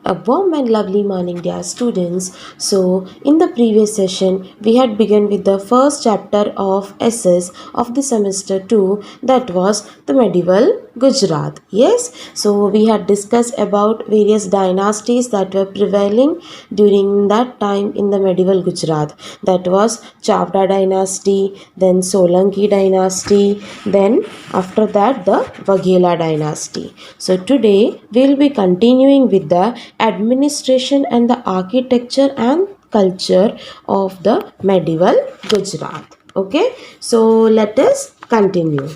A warm and lovely morning, dear students. So, in the previous session, we had begun with the first chapter of SS of the semester 2, that was the medieval Gujarat. Yes, so we had discussed about various dynasties that were prevailing during that time in the medieval Gujarat. That was Chavda dynasty, then Solanki dynasty, then after that the Vaghela dynasty. So, today we will be continuing with the administration and the architecture and culture of the medieval Gujarat. Okay, so let us continue.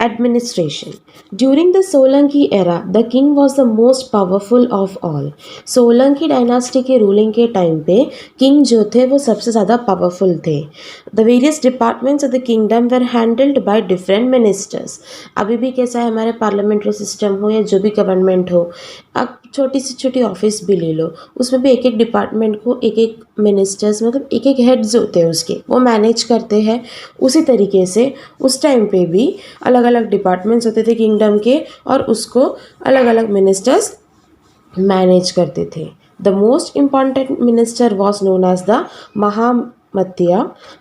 Administration. During the Solanki era, the king was the most powerful of all. Solanki dynasty के ruling के time पे king जो थे वो सबसे ज़्यादा powerful थे. The various departments of the kingdom were handled by different ministers. अभी भी कैसा है हमारे पार्लियामेंट्री सिस्टम हो या जो भी गवर्नमेंट हो, अब छोटी सी छोटी ऑफिस भी ले लो, उसमें भी एक एक डिपार्टमेंट को एक एक मिनिस्टर्स मतलब एक एक हेड्स होते हैं उसके, वो मैनेज करते हैं. उसी तरीके से उस टाइम पे भी अलग अलग डिपार्टमेंट्स होते थे किंगडम के और उसको अलग अलग मिनिस्टर्स मैनेज करते थे. The most important minister was known as the mahamatya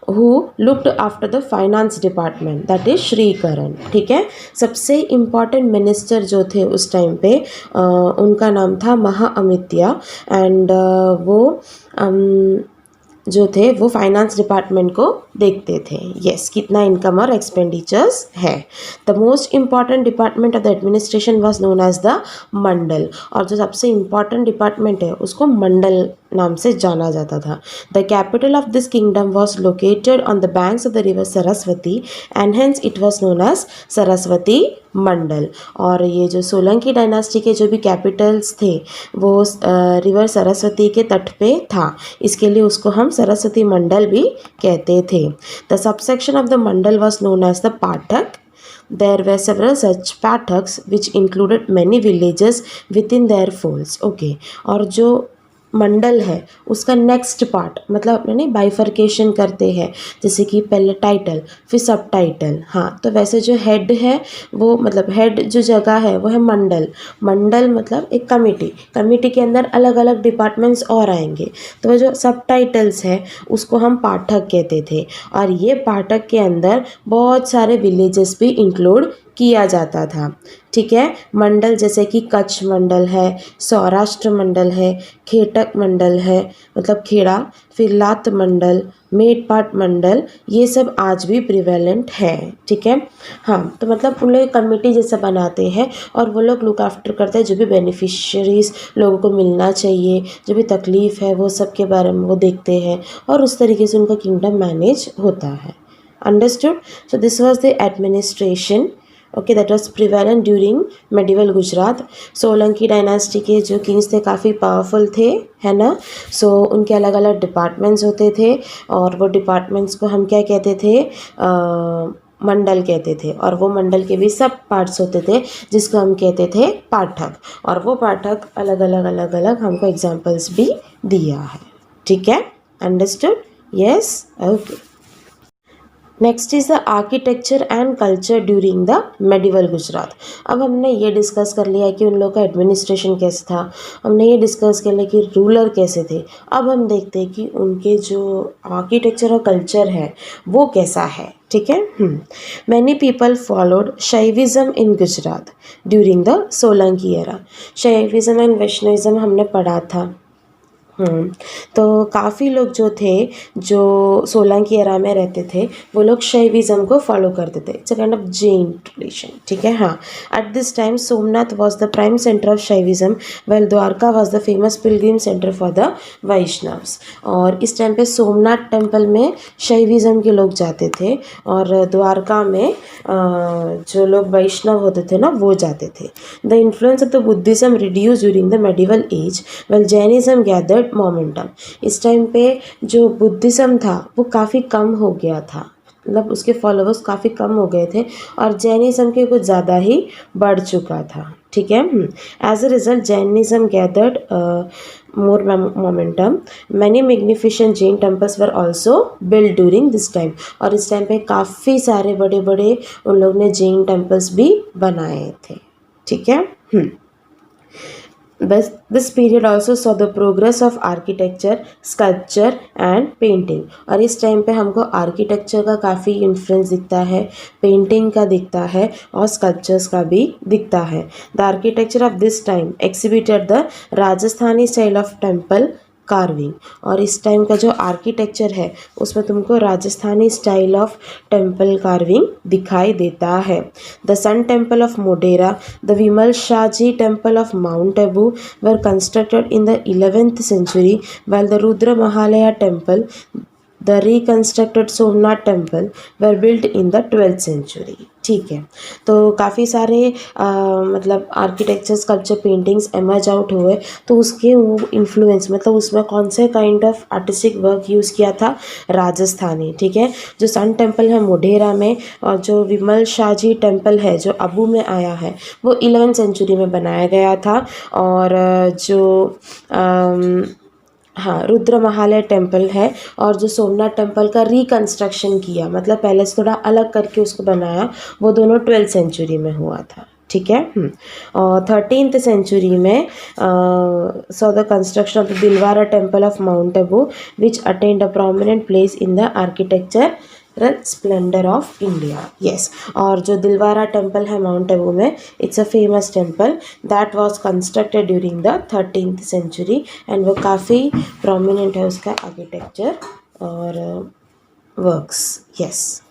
who looked after the finance department, that is Shrikaran. ठीक है, सबसे इम्पॉर्टेंट मिनिस्टर जो थे उस टाइम पे उनका नाम था महाअमित्या एंड वो जो थे वो फाइनेंस डिपार्टमेंट को देखते थे. यस, कितना इनकम और एक्सपेंडिचर्स है. The most important department of the administration was known as the mandal, और जो सबसे इम्पॉर्टेंट डिपार्टमेंट है उसको मंडल नाम से जाना जाता था. The capital of this kingdom was located on the banks of the river Saraswati and hence it was known as Saraswati Mandal. और ये जो सोलंकी डायनास्टी के जो भी कैपिटल्स थे वो रिवर सरस्वती के तट पे था, इसके लिए उसको हम सरस्वती मंडल भी कहते थे. The subsection of the mandal was known as the pathak. There were several such pathaks which included many villages within their folds. Okay, और जो मंडल है उसका नेक्स्ट पार्ट मतलब अपने नहीं बाइफर्केशन करते हैं, जैसे कि पहले टाइटल फिर सब टाइटल. हाँ, तो वैसे जो हेड है वो मतलब हेड जो जगह है वो है मंडल. मंडल मतलब एक कमेटी, कमेटी के अंदर अलग अलग डिपार्टमेंट्स और आएंगे, तो वो जो सब टाइटल्स है उसको हम पाठक कहते थे. और ये पाठक के अंदर बहुत सारे विलेजेस भी इंक्लूड किया जाता था. ठीक है, मंडल जैसे कि कच्छ मंडल है, सौराष्ट्र मंडल है, खेटक मंडल है मतलब खेड़ा, फिर लात मंडल, मेटपाट मंडल, ये सब आज भी प्रिवेलेंट है. ठीक है, हाँ, तो मतलब उन लोग कमेटी जैसा बनाते हैं और वो लोग लुक आफ्टर करते हैं, जो भी बेनिफिशरीज लोगों को मिलना चाहिए, जो भी तकलीफ़ है वो सब के बारे में वो देखते हैं और उस तरीके से उनका किंगडम मैनेज होता है. Understood? So this was the administration. Okay, that was prevalent during medieval Gujarat. Solanki dynasty के जो किंग्स थे काफ़ी पावरफुल थे, है ना. सो उनके अलग अलग डिपार्टमेंट्स होते थे और वो डिपार्टमेंट्स को हम क्या कहते थे, मंडल कहते थे. और वो मंडल के भी सब पार्ट्स होते थे जिसको हम कहते थे पाठक. और वो पाठक अलग अलग हमको एग्जाम्पल्स भी दिया है. ठीक है, understood? Yes, okay. Next is the architecture and culture during the medieval Gujarat. अब हमने ये डिस्कस कर लिया कि उन लोगों का एडमिनिस्ट्रेशन कैसे था, हमने ये डिस्कस कर लिया कि रूलर कैसे थे. अब हम देखते हैं कि उनके जो आर्किटेक्चर और कल्चर है वो कैसा है. ठीक है, many people followed Shaivism in Gujarat during the Solanki era. Shaivism and Vaishnavism हमने पढ़ा था. तो काफ़ी लोग जो थे जो सोलंकी एरा में रहते थे वो लोग शैविज़म को फॉलो करते थे. It's a kind of Jain tradition. ठीक है, हाँ. At this time Somnath was the prime centre of Shaivism well Dwarka was the famous pilgrim centre for the Vaishnavs. और इस टाइम पे सोमनाथ टेम्पल में शैविज़म के लोग जाते थे और द्वारका में जो लोग वैष्णव होते थे ना वो जाते थे. The influence of the Buddhism reduce during the medieval age well Jainism gathered momentum. इस टाइम पे जो बुद्धिज़्म था वो काफ़ी कम हो गया था, मतलब उसके फॉलोअर्स काफ़ी कम हो गए थे और जैनिज़्म के कुछ ज़्यादा ही बढ़ चुका था. ठीक है, as a result Jainism gathered more momentum. Many magnificent Jain temples were also build during this time. और इस टाइम पे काफ़ी सारे बड़े बड़े उन लोग ने जैन टेम्पल्स भी बनाए थे. ठीक है, This period also saw the progress of architecture, sculpture and painting. और इस टाइम पे हमको आर्किटेक्चर का काफ़ी इन्फ्लुएंस दिखता है, पेंटिंग का दिखता है और स्कल्पचर्स का भी दिखता है. The architecture of this time exhibited the Rajasthani style of temple carving. और इस टाइम का जो आर्किटेक्चर है उसमें तुमको Rajasthani style of temple carving दिखाई देता है. The sun temple of Modhera, the Vimal Shahji temple of Mount Abu were constructed in the 11th century, while the Rudra Mahalaya temple, the reconstructed Somnath temple were built in the 12th century. ठीक है, तो काफ़ी सारे मतलब architecture, sculpture, paintings emerge out हुए. तो उसके वो इन्फ्लुएंस मतलब उसमें कौन से kind of artistic work use किया था? राजस्थानी. ठीक है, जो सन टेम्पल है मोढेरा में और जो विमल शाहजी टेम्पल है जो अबू में आया है वो 11th century में बनाया गया था. और जो हाँ, रुद्र महालय टेम्पल है और जो सोमनाथ टेम्पल का रिकंस्ट्रक्शन किया, मतलब पहले से थोड़ा अलग करके उसको बनाया, वो दोनों 12th century में हुआ था. ठीक है. और 13th century में saw the construction of the Dilwara temple of Mount above which attend a prominent place in the architecture splendour of India. Yes, और जो दिलवारा टेम्पल है माउंट एबू में, it's a famous temple that was constructed during the 13th century and वो काफ़ी prominent है उसका architecture और works. Yes.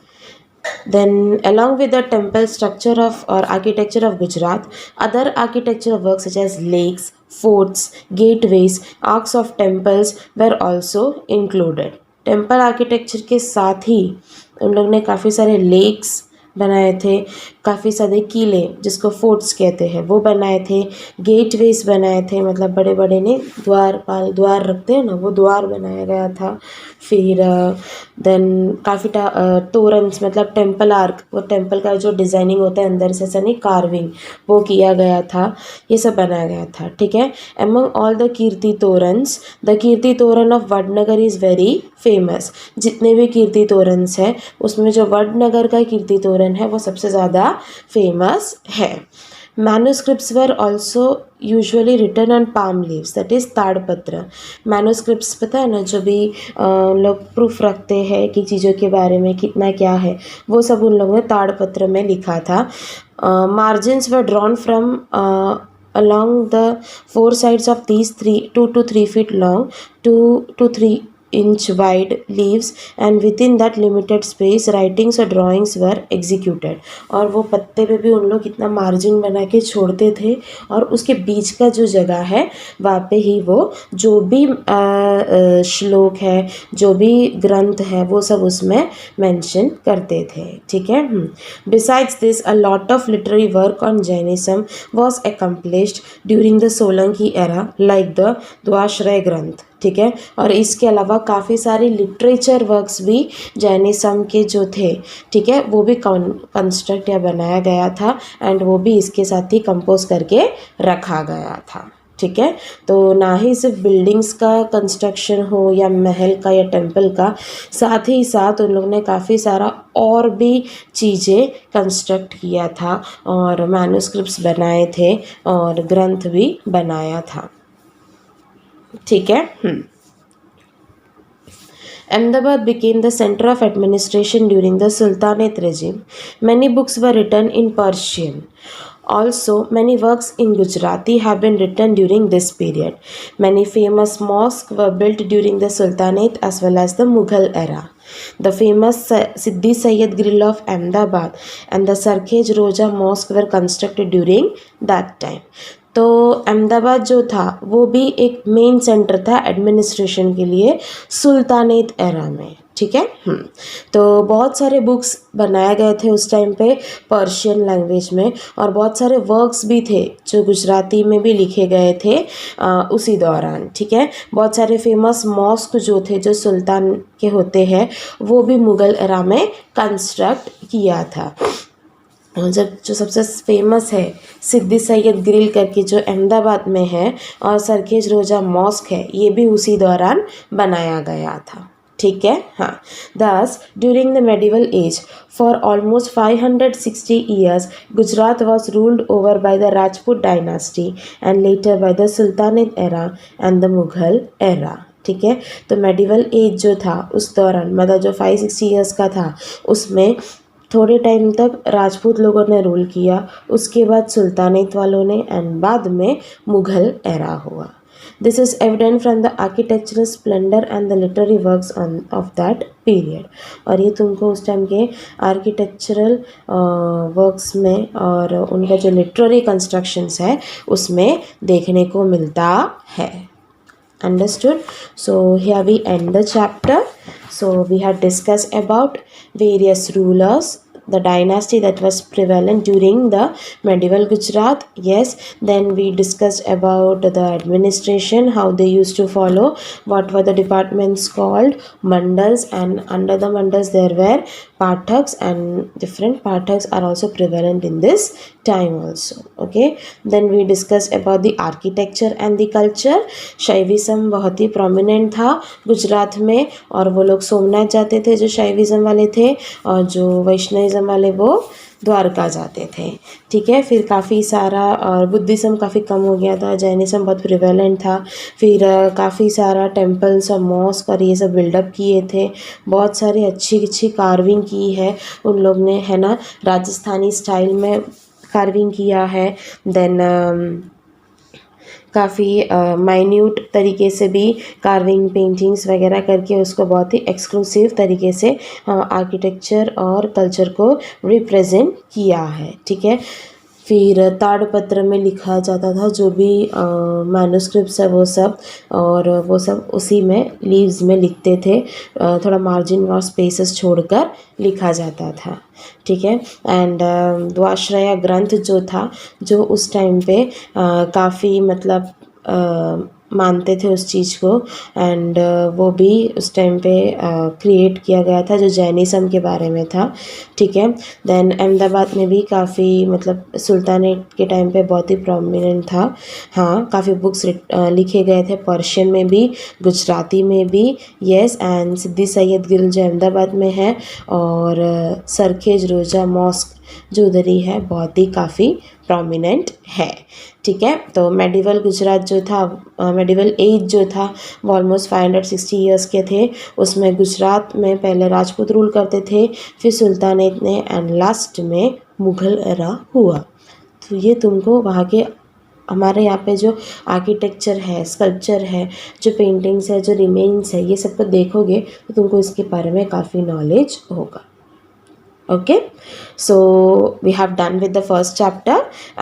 Then along with the temple structure of or architecture of Gujarat, other architectural works such as lakes, forts, gateways, arcs of temples were also included. Temple architecture के साथ ही उन लोग ने काफ़ी सारे लेक्स बनाए थे, काफ़ी सारे किले जिसको फोर्ट्स कहते हैं वो बनाए थे, गेटवेज बनाए थे, मतलब बड़े बड़े ने द्वार रखते हैं ना, वो द्वार बनाया गया था. फिर देन काफ़ी तोरन्स मतलब टेम्पल आर्क, वो टेम्पल का जो डिज़ाइनिंग होता है अंदर से ऐसा नहीं, कार्विंग, वो किया गया था. ये सब बनाया गया था. ठीक है. Among all the Kirti Torans, the Kirti Toran of Vadnagar is very famous. जितने भी कीर्ति तोरन्स हैं उसमें जो वडनगर का कीर्ति तोरण है वो सबसे ज़्यादा फेमस है. Manuscripts were also usually written on palm leaves, that is tadpatra. Manuscripts पता है ना, जो भी लोग प्रूफ रखते हैं कि चीज़ों के बारे में कितना क्या है, वो सब उन लोगों ने ताड़पत्र में लिखा था. Margins were drawn from along the four sides of these 2 to 3 feet long, 2 to 3 inch wide leaves, and within that limited space writings or drawings were executed. और वो पत्ते पे भी उन लोग इतना मार्जिन बना के छोड़ते थे और उसके बीच का जो जगह है वहाँ पे ही वो जो भी श्लोक है, जो भी ग्रंथ है, वो सब उसमें मेंशन करते थे. ठीक है. Besides this, a lot of literary work on Jainism was accomplished during the Solanki era, like the द्वाश्रय ग्रंथ. ठीक है. और इसके अलावा काफ़ी सारे लिटरेचर वर्क्स भी जैनिज्म के जो थे, ठीक है, वो भी कंस्ट्रक्ट या बनाया गया था एंड वो भी इसके साथ ही कंपोज करके रखा गया था. ठीक है. तो ना ही सिर्फ बिल्डिंग्स का कंस्ट्रक्शन हो या महल का या टेम्पल का, साथ ही साथ उन लोगों ने काफ़ी सारा और भी चीज़ें कंस्ट्रक्ट किया था और मैन्युस्क्रिप्ट्स बनाए थे और ग्रंथ भी बनाया था. ठीक है. Ahmedabad became the center of administration during the Sultanate regime. Many books were written in Persian. Also, many works in Gujarati have been written during this period. Many famous mosques were built during the Sultanate as well as the Mughal era. The famous Siddhi Sayyid Grill of Ahmedabad and the Sarkhej Roja Mosque were constructed during that time. तो अहमदाबाद जो था वो भी एक main centre था administration के लिए sultanate era में. ठीक है. तो बहुत सारे बुक्स बनाए गए थे उस टाइम पे पर्शियन लैंग्वेज में और बहुत सारे वर्क्स भी थे जो गुजराती में भी लिखे गए थे उसी दौरान. ठीक है. बहुत सारे फेमस मॉस्क जो थे जो सुल्तान के होते हैं वो भी मुग़ल एरा में कंस्ट्रक्ट किया था. जब जो सबसे फेमस है सिद्दी सैयद ग्रिल करके जो अहमदाबाद में है और सरखेज रोजा मॉस्क है, ये भी उसी दौरान बनाया गया था. ठीक है, हाँ. Thus, during the medieval age, for almost 560 years, Gujarat was ruled over by the Rajput dynasty and later by the Sultanate era and the Mughal era. ठीक है, तो मेडिवल एज जो था उस दौरान मतलब जो 560 ईयर्स का था उसमें थोड़े टाइम तक राजपूत लोगों ने रूल किया, उसके बाद सुल्तानेत वालों ने एंड बाद में मुग़ल एरा हुआ. This is evident from the architectural splendor and the literary works of that period. और ये तुमको उस टाइम के आर्किटेक्चरल वर्क्स में और उनका जो लिटरेरी कंस्ट्रक्शंस है उसमें देखने को मिलता है. Understood? So here we end the chapter. So we have discussed about various rulers, the dynasty that was prevalent during the medieval Gujarat. Yes, then we discussed about the administration, how they used to follow, what were the departments called, mandals, and under the mandals there were pathaks, and different pathaks are also prevalent in this time also. Okay, then we discussed about the architecture and the culture. Shaivism बहुत ही prominent था गुजरात में और वो लोग सोमनाथ जाते थे जो शैविज्म वाले थे और जो वैष्णविज्म वाले वो द्वारका जाते थे. ठीक है, फिर काफ़ी सारा और बुद्धिज़्म काफ़ी कम हो गया था, जैनिज़्म बहुत प्रिवेलेंट था, फिर काफ़ी सारा टेम्पल्स और मॉस्क और ये सब बिल्डअप किए थे, बहुत सारी अच्छी अच्छी कार्विंग की है उन लोग ने, है ना, राजस्थानी स्टाइल में कार्विंग किया है. देन काफ़ी माइन्यूट तरीके से भी कार्विंग पेंटिंग्स वगैरह करके उसको बहुत ही एक्सक्लूसिव तरीके से आर्किटेक्चर और कल्चर को रिप्रेजेंट किया है. ठीक है, फिर ताड़पत्र में लिखा जाता था जो भी मैन्युस्क्रिप्ट्स है वो सब, और वो सब उसी में लीव्स में लिखते थे, थोड़ा मार्जिन और स्पेसेस छोड़कर लिखा जाता था. ठीक है, एंड द्वाश्रया ग्रंथ जो था जो उस टाइम पे काफ़ी मतलब मानते थे उस चीज़ को, एंड वो भी उस टाइम पे क्रिएट किया गया था जो जैनिज़्म के बारे में था. ठीक है, देन अहमदाबाद में भी काफ़ी मतलब सुल्तानेट के टाइम पे बहुत ही प्रोमिनेंट था. हाँ, काफ़ी बुक्स लिखे गए थे, पर्शियन में भी, गुजराती में भी. येस, एंड सिद्दी सैयद गिल जो अहमदाबाद में है, और सरखेज रोज़ा मॉस्क जो उधर ही है बहुत ही काफ़ी प्रोमिनेंट है. ठीक है, तो मेडिवल गुजरात जो था, मेडिवल एज जो था वो ऑलमोस्ट 560 ईयर्स के थे. उसमें गुजरात में पहले राजपूत रूल करते थे, फिर सुल्तानेत ने, एंड लास्ट में मुग़ल एरा हुआ. तो ये तुमको वहाँ के हमारे यहाँ पे जो आर्किटेक्चर है, स्कल्पचर है, जो पेंटिंग्स है, जो रिमेन्स है, ये सब को देखोगे तो तुमको इसके बारे में काफ़ी नॉलेज होगा. Okay, so we have done with the first chapter,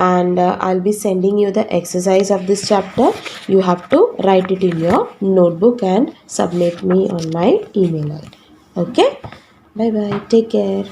and I'll be sending you the exercise of this chapter. You have to write it in your notebook and submit me on my email ID. Okay, bye bye, take care.